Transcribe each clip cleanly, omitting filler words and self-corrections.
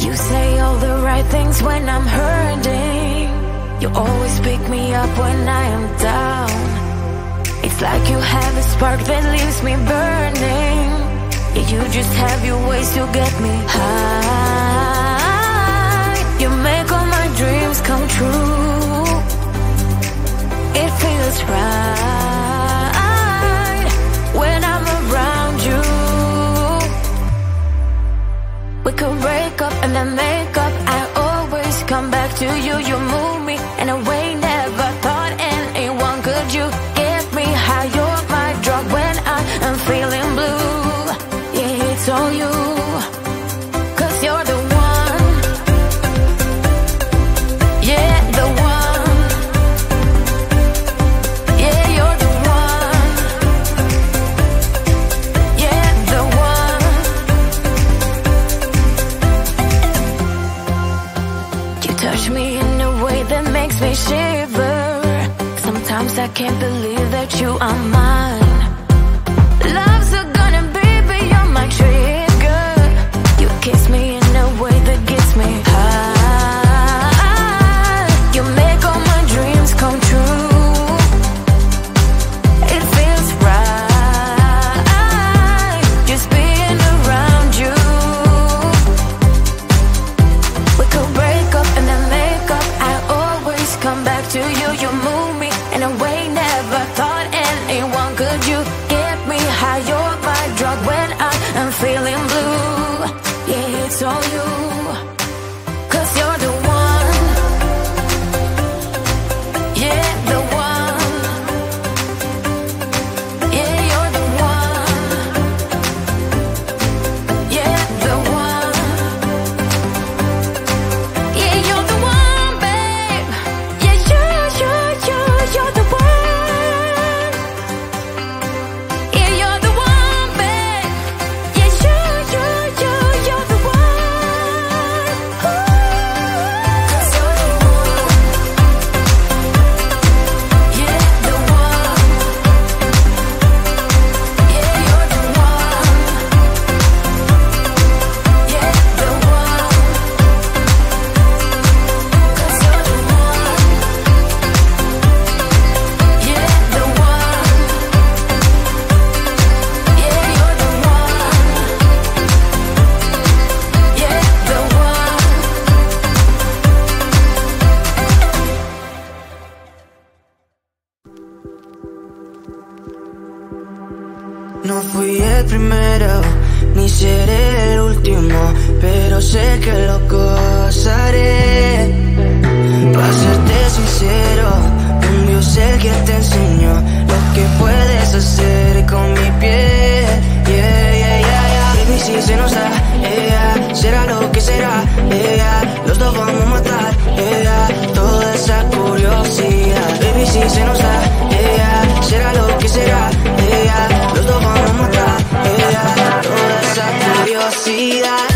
You say all the right things when I'm hurting. You always pick me up when I am down. It's like you have a spark that leaves me burning. Yeah, you just have your ways to get me high. You make all my dreams come true. It feels right when I'm around you. We could break up and then make up. I always come back to you. You move me in a way never thought anyone could. You get me high. You're my drug when I am feeling blue. Yeah, it's all you, 'cause you're the one. Yeah, the one. Yeah, you're the one. Yeah, the one. You touch me in a way that makes me shiver. Sometimes I can't believe that you are mine. Love's gonna be beyond my trigger. You kiss me in a way that gets me high. You make all my dreams come true. It feels right just being around you. We could break up and then make up. I always come back to you. You move me in a way never thought anyone could. You get me high. You're my drug when I am feeling blue. Yeah, it's all you, 'cause you're the one. Yeah, the one. Yeah, you're the one. Yeah, the one. Yeah, you're the one, babe. Yeah, you're the one. Yeah, you're the one, babe. Yeah, you're the one. Ooh. 'Cause you're the one. Yeah, the one. Yeah, you're the one. Yeah, the one. 'Cause you're the one. Yeah, the one. Yeah, you're the one. Yeah, the one. No fui el primero, ni seré el último, pero sé que lo gozaré. Para serte sincero, un Dios el que te enseñó lo que puedes hacer con mi piel. Yeah, yeah, yeah, yeah. Baby, si se nos da, yeah, será lo que será, yeah. Los dos vamos a matar, yeah, toda esa curiosidad. Baby, si se nos da, yeah, será lo que será, yeah. Los dos vamos a matar, yeah, toda esa curiosidad.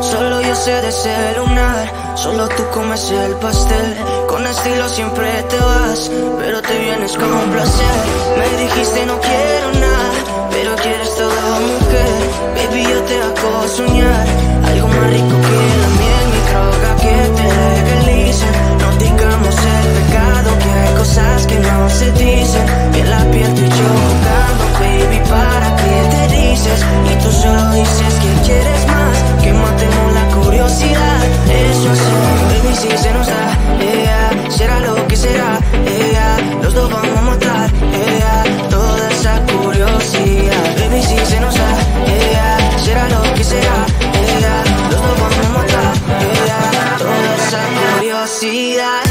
Solo yo sé de desayunar, solo tú comes el pastel. Con estilo siempre te vas, pero te vienes con un placer. Me dijiste no quiero nada, pero quieres todo, mujer. Baby, yo te hago soñar algo más rico que la miel, mi droga que te legalice. No digamos el pecado, que hay cosas que no se dicen. Y en la piel tú y yo jugando, baby, ¿para qué te dices? Y tú solo dices que quieres más, que matemos la curiosidad. Eso sí, baby, si se nos da, yeah, será lo que será, yeah. Los dos vamos a matar, yeah, toda esa curiosidad. Baby, si se nos da, yeah, será lo que será, yeah. Los dos vamos a matar, yeah, toda esa curiosidad.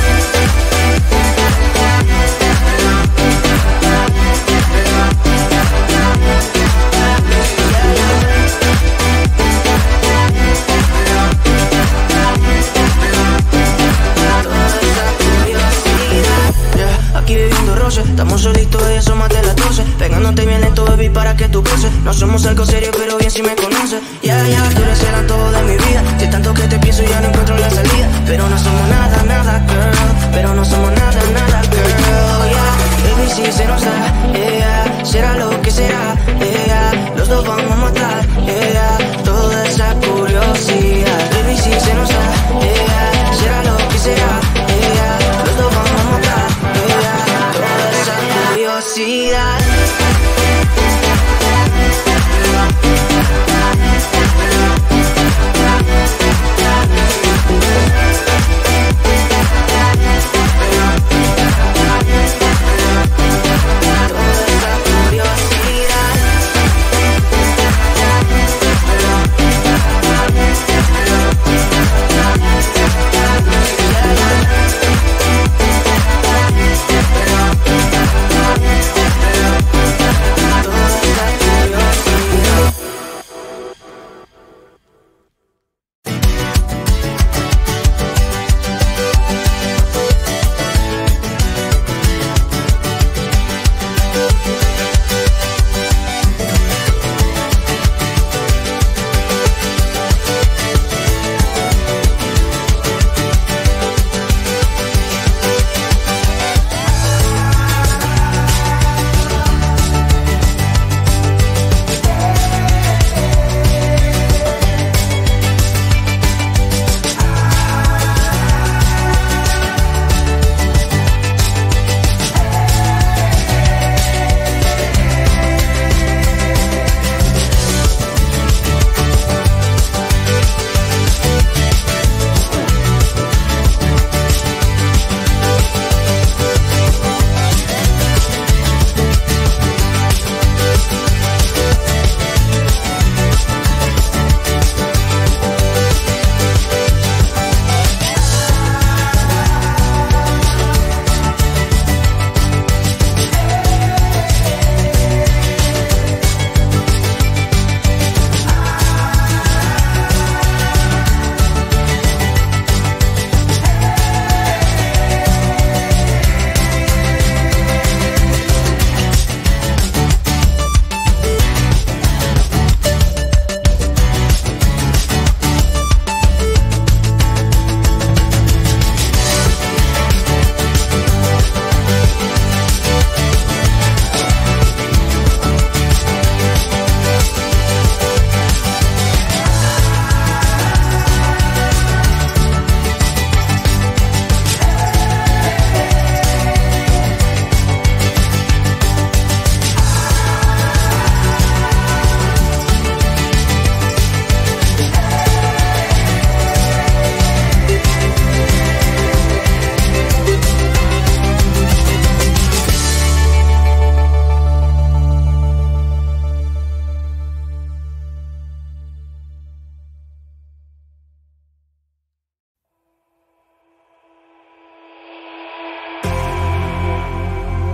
Estamos solitos y eso más de las 12. Pegándote bien lento, baby, para que tú goces. No somos algo serio, pero bien si me conoces. sé, tú eres el antojo de mi vida. De tanto que te pienso ya no encuentro la salida. Pero no somos nada, nada, girl. Pero no somos nada, nada, girl, baby, si se nos da, será lo que será, los dos vamos a matar, toda esa curiosidad. Baby, si se nos da, será lo que será, los dos vamos a matar, toda esa curiosidad.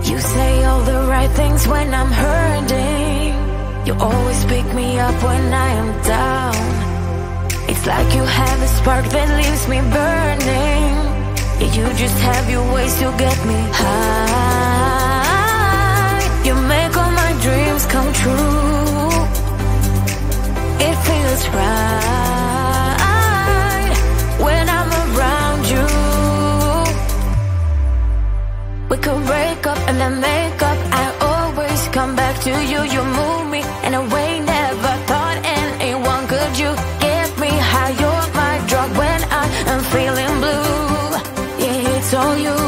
You say all the right things when I'm hurting. You always pick me up when I am down. It's like you have a spark that leaves me burning. Yeah, you just have your ways to get me high. You make all my dreams come true. It feels right when I'm around you. We could break up and then make up. I always come back to you. You move me in a way never thought anyone could. You get me high. You're my drug when I am feeling blue. Yeah, it's all you,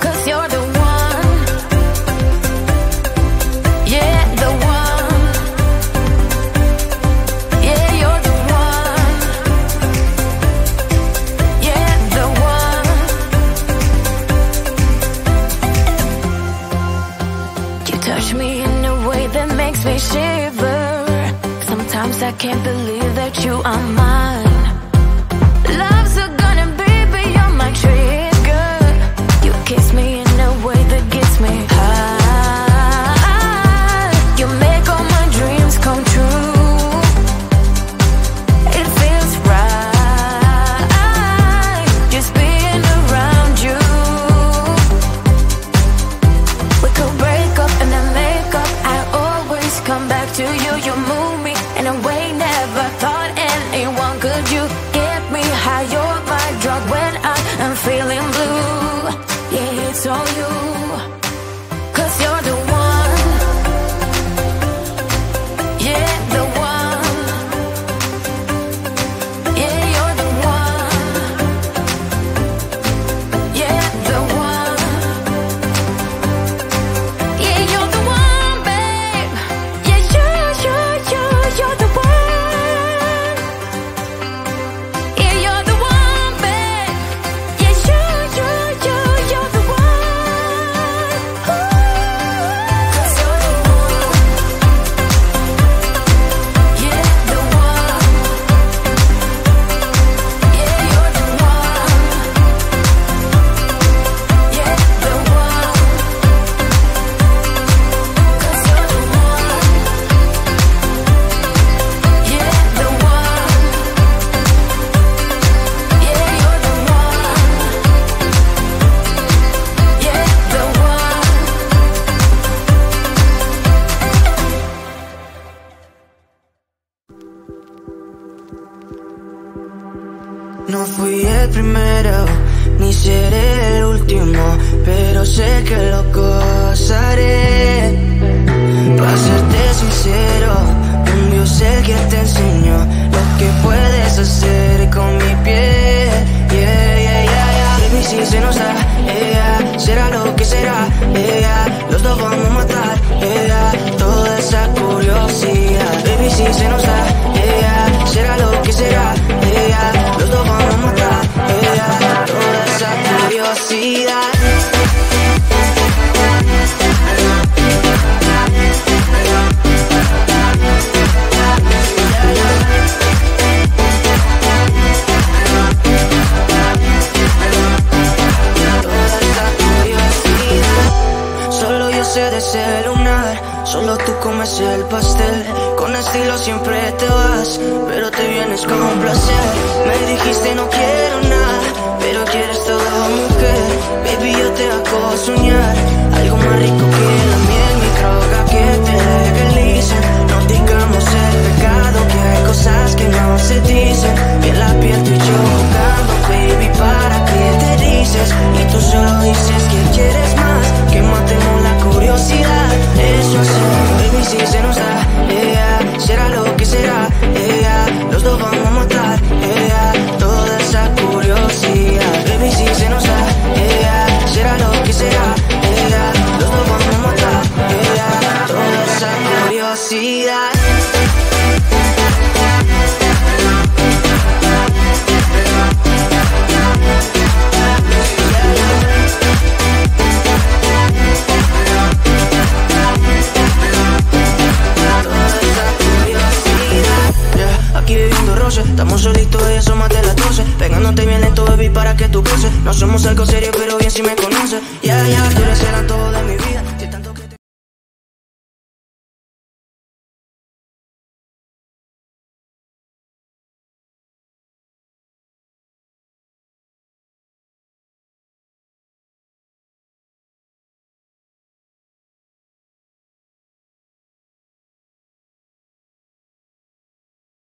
'cause you're the one. Yeah, the one. Yeah, you're the one. Yeah, the one. You touch me in a way that makes me shiver. Sometimes I can't believe that you are mine. Love's a gun and baby, you're my trigger. You kiss me in a way that gets me high. You make all my dreams come true. It feels right just being around you. We could break up and then make up. I always come back to you. You move me in a way No fui el primero, ni seré el último, pero sé que lo gozaré. Para serte sincero, un Dios el que te enseñó lo que puedes hacer con mi piel. Baby, si se nos da, será lo que será, los dos vamos a matar, toda esa curiosidad. Baby, si se nos da, será lo que será, los dos vamos a matar, toda esa curiosidad. De ese lunar, solo tú comes el pastel. Con estilo siempre te vas, pero te vienes con un placer. Me dijiste no quiero nada, pero quieres todo, mujer. Baby, yo te hago soñar algo más rico que la miel, mi droga que te legalice. No digamos el pecado, que hay cosas que no se dicen. En la piel tú y yo jugando, baby, ¿para qué te dices? Y tú solo dices que quieres más, que matemos la curiosidad. Eso hacemos, baby, si se nos da, será lo que será, los dos vamos a matar, toda esa curiosidad. Baby, si se nos da, será lo que será, los dos vamos a matar, toda esa curiosidad. Aquí viviendo roce, estamos solitos y eso más de las 12. Pegándote bien lento, baby, para que tú goces. No somos algo serio, pero bien si me conoces. Tú eres el antojo de mi